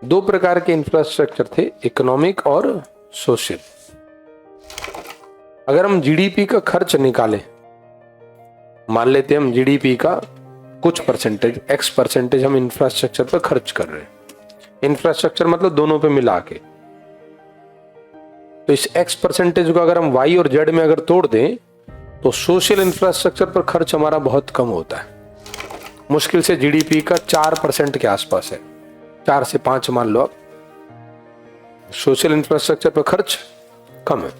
दो प्रकार के इंफ्रास्ट्रक्चर थे, इकोनॉमिक और सोशल। अगर हम जीडीपी का खर्च निकालें, मान लेते हैं हम जीडीपी का कुछ परसेंटेज एक्स परसेंटेज हम इंफ्रास्ट्रक्चर पर खर्च कर रहे हैं। इंफ्रास्ट्रक्चर मतलब दोनों पे मिला के। तो इस एक्स परसेंटेज को अगर हम वाई और जेड में अगर तोड़ दें तो सोशल इंफ्रास्ट्रक्चर पर खर्च हमारा बहुत कम होता है। मुश्किल से जीडीपी का 4% के आसपास है, 4 से 5 मान लो आप। सोशल इंफ्रास्ट्रक्चर पर खर्च कम है।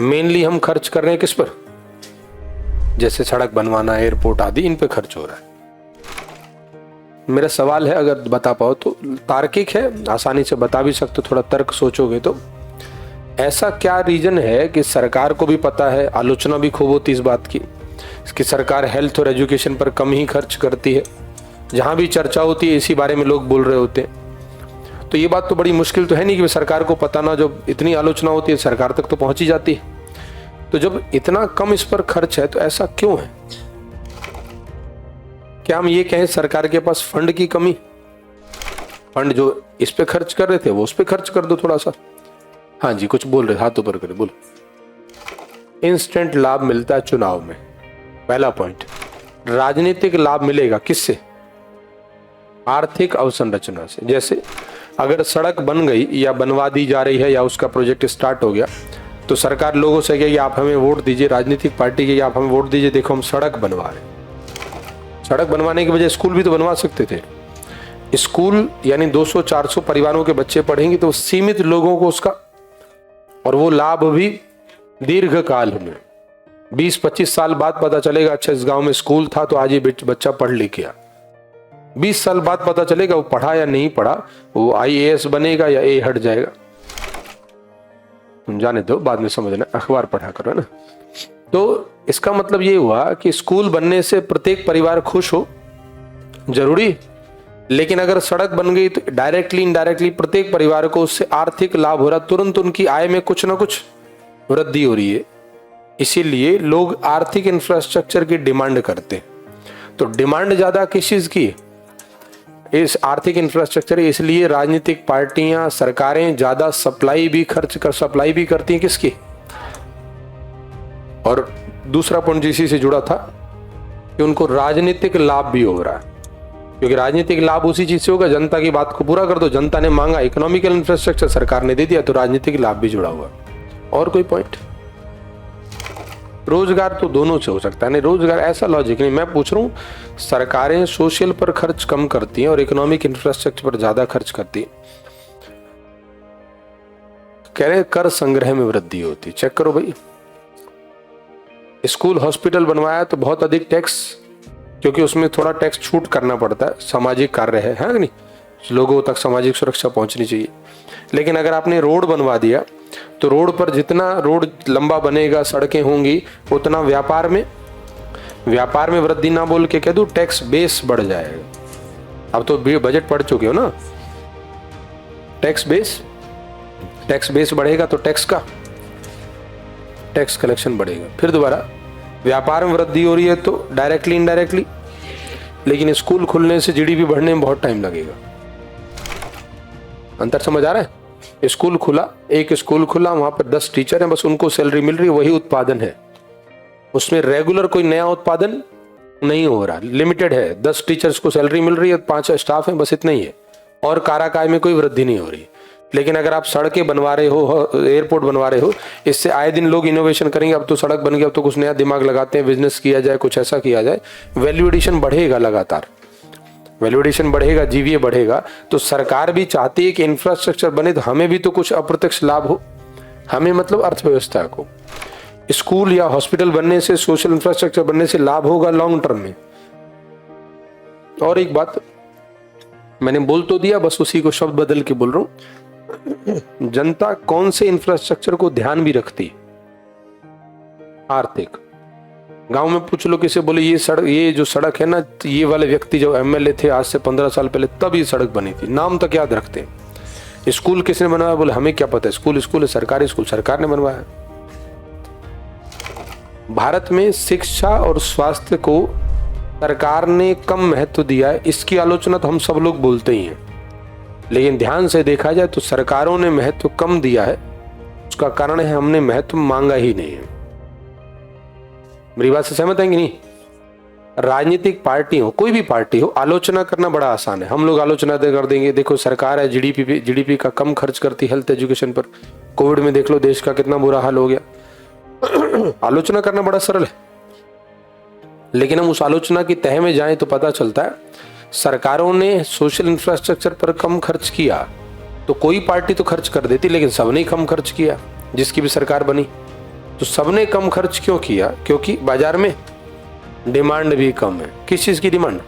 मेनली हम खर्च कर रहे हैं किस पर? जैसे सड़क बनवाना, एयरपोर्ट आदि, इन पे खर्च हो रहा है। मेरा सवाल है, अगर बता पाओ तो तार्किक है, आसानी से बता भी सकते हो, थोड़ा तर्क सोचोगे तो। ऐसा क्या रीजन है कि सरकार को भी पता है, आलोचना भी खूब होती इस बात की कि सरकार हेल्थ और एजुकेशन पर कम ही खर्च करती है। जहां भी चर्चा होती है इसी बारे में लोग बोल रहे होते हैं। तो ये बात तो बड़ी मुश्किल तो है नहीं कि सरकार को पता ना, जब इतनी आलोचना होती है सरकार तक तो पहुंच ही जाती है। तो जब इतना कम इस पर खर्च है तो ऐसा क्यों है? क्या हम ये कहें सरकार के पास फंड की कमी? फंड जो इस पे खर्च कर रहे थे वो उस पे खर्च कर दो थोड़ा सा। हाँ जी, कुछ बोल रहे, हाथ ऊपर करें, बोलो। इंस्टेंट लाभ मिलता है चुनाव में, पहला पॉइंट। राजनीतिक लाभ मिलेगा किससे? आर्थिक अवसंरचना से। जैसे अगर सड़क बन गई या बनवा दी जा रही है या उसका प्रोजेक्ट स्टार्ट हो गया तो सरकार लोगों से कहेगी आप हमें वोट दीजिए, राजनीतिक पार्टी के आप हमें वोट दीजिए, देखो हम सड़क बनवा रहे हैं। सड़क बनवाने की वजह स्कूल भी तो बनवा सकते थे। स्कूल यानी 200-400 परिवारों के बच्चे पढ़ेंगे तो सीमित लोगों को उसका, और वो लाभ भी दीर्घ काल में 20-25 साल बाद पता चलेगा अच्छा इस गांव में स्कूल था तो आज ये बच्चा पढ़ लिख गया। 20 साल बाद पता चलेगा वो पढ़ा या नहीं पढ़ा, वो IAS बनेगा या ए हट जाएगा। जाने दो, बाद में समझना, अखबार पढ़ा करो ना। तो इसका मतलब ये हुआ कि स्कूल बनने से प्रत्येक परिवार खुश हो, जरूरी। लेकिन अगर सड़क बन गई तो डायरेक्टली इनडायरेक्टली प्रत्येक परिवार को उससे आर्थिक लाभ हो रहा, तुरंत उनकी आय में कुछ ना कुछ वृद्धि हो रही है। इसीलिए लोग आर्थिक इंफ्रास्ट्रक्चर की डिमांड करते हैं। तो डिमांड ज्यादा किस चीज की? इस आर्थिक इंफ्रास्ट्रक्चर। इसलिए राजनीतिक पार्टियां, सरकारें ज्यादा सप्लाई भी करती हैं किसकी? और दूसरा पॉइंट इसी से जुड़ा था कि उनको राजनीतिक लाभ भी हो रहा है, क्योंकि राजनीतिक लाभ उसी चीज से होगा, जनता की बात को पूरा कर दो। जनता ने मांगा, इकोनॉमिकल इंफ्रास्ट्रक्चर सरकार ने दे दिया, तो राजनीतिक लाभ भी जुड़ा हुआ। और कोई पॉइंट? रोजगार तो दोनों से हो सकता है। नहीं, रोजगार ऐसा लॉजिक नहीं। मैं पूछ रहा हूं, सरकारें सोशल पर खर्च कम करती हैं और इकोनॉमिक इंफ्रास्ट्रक्चर पर ज्यादा खर्च करती हैं। कह रहे कर संग्रह में वृद्धि होती। चेक करो भाई, स्कूल हॉस्पिटल बनवाया तो बहुत अधिक टैक्स, क्योंकि उसमें थोड़ा टैक्स छूट करना पड़ता है, सामाजिक कार्य है नहीं, लोगों तक सामाजिक सुरक्षा पहुंचनी चाहिए। लेकिन अगर आपने रोड बनवा दिया तो रोड पर जितना रोड लंबा बनेगा, सड़कें होंगी, उतना व्यापार में वृद्धि ना बोल के कह दूं टैक्स बेस बढ़ जाएगा। अब तो बजट पढ़ चुके हो ना, टैक्स बेस बढ़ेगा तो टैक्स कलेक्शन बढ़ेगा। फिर दोबारा व्यापार में वृद्धि हो रही है तो डायरेक्टली इनडायरेक्टली। लेकिन स्कूल खुलने से जीडीपी बढ़ने में बहुत टाइम लगेगा। अंतर समझ आ रहा है? स्कूल खुला, एक स्कूल खुला, वहां पर 10 टीचर हैं, बस उनको सैलरी मिल रही है, वही उत्पादन है। उसमें रेगुलर कोई नया उत्पादन नहीं हो रहा, लिमिटेड है। 10 टीचर्स को सैलरी मिल रही है, 5 स्टाफ हैं, बस इतना ही है, और काराकाय में कोई वृद्धि नहीं हो रही। लेकिन अगर आप सड़कें बनवा रहे हो, एयरपोर्ट बनवा रहे हो, इससे आए दिन लोग इनोवेशन करेंगे। अब तो सड़क बन गई, अब तो कुछ नया दिमाग लगाते हैं, बिजनेस किया जाए, कुछ ऐसा किया जाए। वैल्यू एडिशन बढ़ेगा, लगातार वैल्यू एडिशन बढ़ेगा, जीवीए बढ़ेगा। तो सरकार भी चाहती है कि इंफ्रास्ट्रक्चर बने तो हमें भी तो कुछ अप्रत्यक्ष लाभ हो, हमें मतलब अर्थव्यवस्था को। स्कूल या हॉस्पिटल बनने से, सोशल इंफ्रास्ट्रक्चर बनने से लाभ होगा लॉन्ग टर्म में। और एक बात मैंने बोल तो दिया, बस उसी को शब्द बदल के बोल रहा हूं। जनता कौन से इंफ्रास्ट्रक्चर को ध्यान भी रखती है? आर्थिक। गांव में पूछ लो किसे, बोले ये जो सड़क है ना, ये वाले व्यक्ति जो एमएलए थे आज से 15 साल पहले, तब ये सड़क बनी थी, नाम तक याद रखते हैं। स्कूल किसने बनवाया? बोले हमें क्या पता है, स्कूल है, सरकारी स्कूल सरकार ने बनवाया। भारत में शिक्षा और स्वास्थ्य को सरकार ने कम महत्व दिया है, इसकी आलोचना तो हम सब लोग बोलते ही हैं। लेकिन ध्यान से देखा जाए तो सरकारों ने महत्व कम दिया है, उसका कारण है हमने महत्व मांगा ही नहीं है। मेरी बात से सहमत हैं कि नहीं? राजनीतिक पार्टी हो, कोई भी पार्टी हो, आलोचना करना बड़ा आसान है। हम लोग आलोचना कर देंगे, देखो सरकार है जीडीपी का कम खर्च करती हेल्थ एजुकेशन पर। कोविड में देख लो देश का कितना बुरा हाल हो गया। आलोचना करना बड़ा सरल है, लेकिन हम उस आलोचना की तह में जाएं तो पता चलता है सरकारों ने सोशल इंफ्रास्ट्रक्चर पर कम खर्च किया तो कोई पार्टी तो खर्च कर देती, लेकिन सबने कम खर्च किया जिसकी भी सरकार बनी। तो सबने कम खर्च क्यों किया? क्योंकि बाजार में डिमांड भी कम है। किस चीज की डिमांड?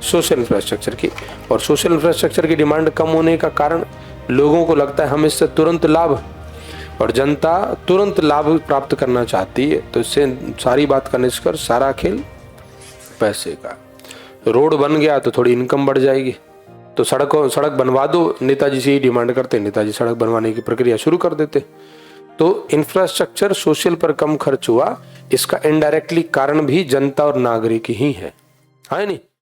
सोशल इंफ्रास्ट्रक्चर की। और सोशल इंफ्रास्ट्रक्चर की डिमांड कम होने का कारण लोगों को लगता है हम इससे तुरंत लाभ, और जनता तुरंत लाभ प्राप्त करना चाहती है। तो इससे सारी बात का निष्कर्ष, सारा खेल पैसे का। रोड बन गया तो थोड़ी इनकम बढ़ जाएगी, तो सड़क बनवा दो, नेताजी से ही डिमांड करते, नेताजी सड़क बनवाने की प्रक्रिया शुरू कर देते। तो इंफ्रास्ट्रक्चर सोशल पर कम खर्च हुआ, इसका इनडायरेक्टली कारण भी जनता और नागरिक ही है, है नहीं?